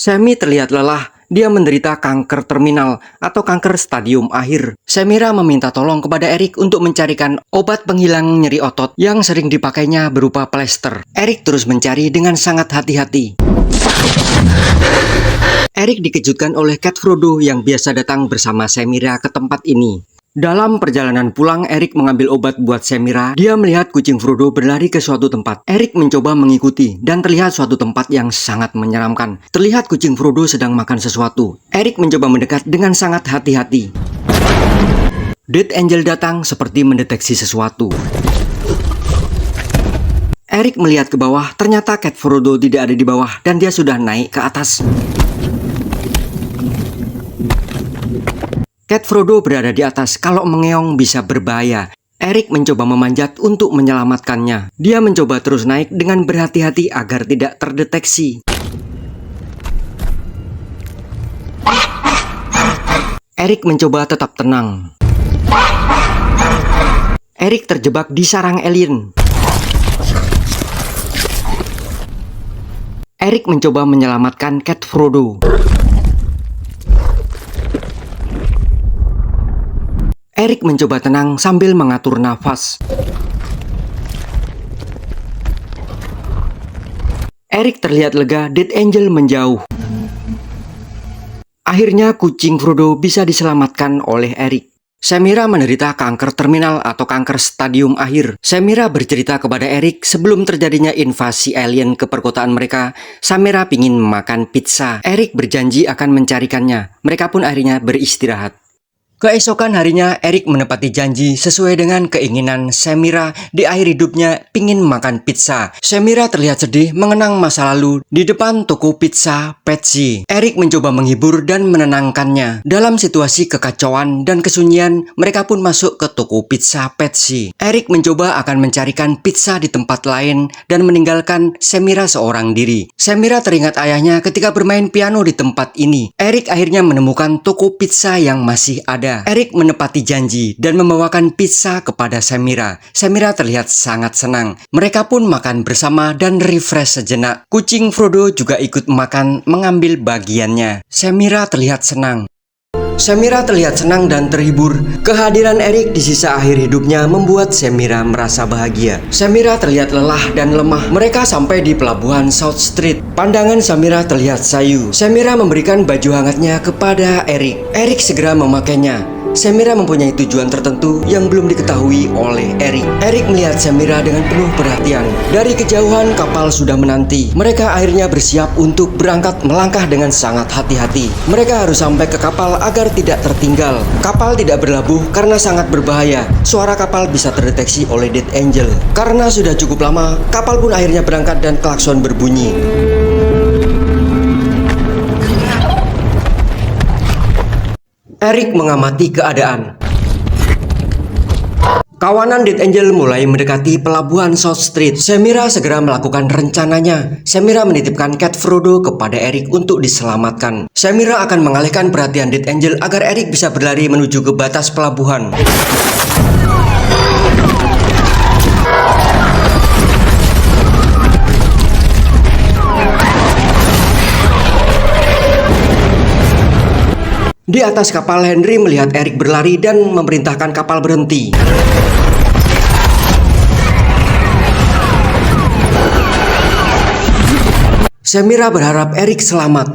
Semi terlihat lelah. Dia menderita kanker terminal atau kanker stadium akhir. Semira meminta tolong kepada Eric untuk mencarikan obat penghilang nyeri otot yang sering dipakainya berupa plester. Eric terus mencari dengan sangat hati-hati. Eric dikejutkan oleh Cat Frodo yang biasa datang bersama Semira ke tempat ini. Dalam perjalanan pulang, Eric mengambil obat buat Semira. Dia melihat kucing Frodo berlari ke suatu tempat. Eric mencoba mengikuti dan terlihat suatu tempat yang sangat menyeramkan. Terlihat kucing Frodo sedang makan sesuatu. Eric mencoba mendekat dengan sangat hati-hati. Death Angel datang seperti mendeteksi sesuatu. Eric melihat ke bawah, ternyata Cat Frodo tidak ada di bawah dan dia sudah naik ke atas. Cat Frodo berada di atas, kalau mengeong bisa berbahaya. Eric mencoba memanjat untuk menyelamatkannya. Dia mencoba terus naik dengan berhati-hati agar tidak terdeteksi. Eric mencoba tetap tenang. Eric terjebak di sarang alien. Eric mencoba menyelamatkan Cat Frodo. Eric mencoba tenang sambil mengatur nafas. Eric terlihat lega. Death Angel menjauh. Akhirnya kucing Frodo bisa diselamatkan oleh Eric. Semira menderita kanker terminal atau kanker stadium akhir. Semira bercerita kepada Eric sebelum terjadinya invasi alien ke perkotaan mereka. Semira ingin makan pizza. Eric berjanji akan mencarikannya. Mereka pun akhirnya beristirahat. Keesokan harinya, Eric menepati janji sesuai dengan keinginan Semira. Di akhir hidupnya pingin makan pizza. Semira terlihat sedih mengenang masa lalu di depan toko pizza Petsy. Eric mencoba menghibur dan menenangkannya. Dalam situasi kekacauan dan kesunyian, mereka pun masuk ke toko pizza Petsy. Eric mencoba akan mencarikan pizza di tempat lain dan meninggalkan Semira seorang diri. Semira teringat ayahnya ketika bermain piano di tempat ini. Eric akhirnya menemukan toko pizza yang masih ada. Eric menepati janji dan membawakan pizza kepada Semira. Semira terlihat sangat senang. Mereka pun makan bersama dan refresh sejenak. Kucing Frodo juga ikut makan, mengambil bagiannya. Semira terlihat senang. Semira terlihat senang dan terhibur. Kehadiran Eric di sisa akhir hidupnya membuat Semira merasa bahagia. Semira terlihat lelah dan lemah. Mereka sampai di pelabuhan South Street. Pandangan Semira terlihat sayu. Semira memberikan baju hangatnya kepada Eric. Eric segera memakainya. Semira mempunyai tujuan tertentu yang belum diketahui oleh Eric. Eric melihat Semira dengan penuh perhatian. Dari kejauhan kapal sudah menanti. Mereka akhirnya bersiap untuk berangkat melangkah dengan sangat hati-hati. Mereka harus sampai ke kapal agar tidak tertinggal. Kapal tidak berlabuh karena sangat berbahaya. Suara kapal bisa terdeteksi oleh Death Angel. Karena sudah cukup lama, kapal pun akhirnya berangkat dan klakson berbunyi. Eric mengamati keadaan. Kawanan Death Angel mulai mendekati pelabuhan South Street. Semira segera melakukan rencananya. Semira menitipkan Cat Frodo kepada Eric untuk diselamatkan. Semira akan mengalihkan perhatian Death Angel agar Eric bisa berlari menuju ke batas pelabuhan. Di atas kapal, Henry melihat Eric berlari dan memerintahkan kapal berhenti. Semira berharap Eric selamat.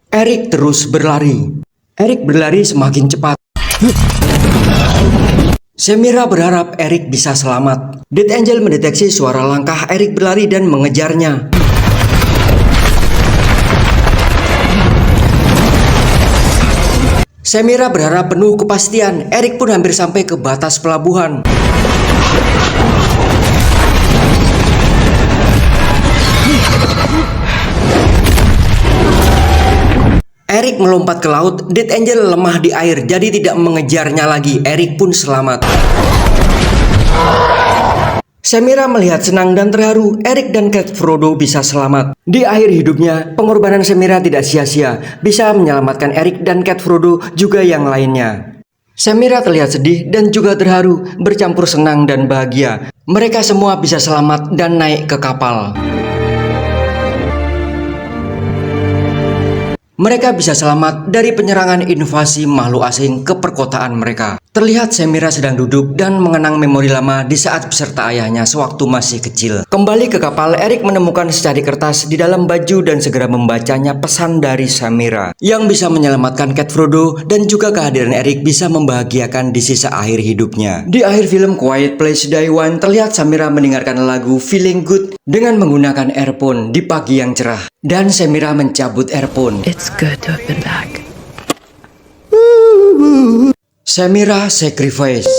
Eric terus berlari. Eric berlari semakin cepat. Semira berharap Eric bisa selamat. Death Angel mendeteksi suara langkah Eric berlari dan mengejarnya. Semira berharap penuh kepastian. Eric pun hampir sampai ke batas pelabuhan. Eric melompat ke laut. Death Angel lemah di air, jadi tidak mengejarnya lagi. Eric pun selamat. Semira melihat senang dan terharu. Eric dan Cat Frodo bisa selamat. Di akhir hidupnya, pengorbanan Semira tidak sia-sia. Bisa menyelamatkan Eric dan Cat Frodo juga yang lainnya. Semira terlihat sedih dan juga terharu, bercampur senang dan bahagia. Mereka semua bisa selamat dan naik ke kapal. mereka bisa selamat dari penyerangan invasi makhluk asing ke perkotaan mereka. Terlihat Semira sedang duduk dan mengenang memori lama di saat beserta ayahnya sewaktu masih kecil. Kembali ke kapal, Eric menemukan secari kertas di dalam baju dan segera membacanya pesan dari Semira yang bisa menyelamatkan Cat Frodo, dan juga kehadiran Eric bisa membahagiakan di sisa akhir hidupnya. Di akhir film Quiet Place Day One, terlihat Semira mendengarkan lagu Feeling Good dengan menggunakan earphone di pagi yang cerah, dan Semira mencabut earphone. It's good to have been back. Semira Sacrifice.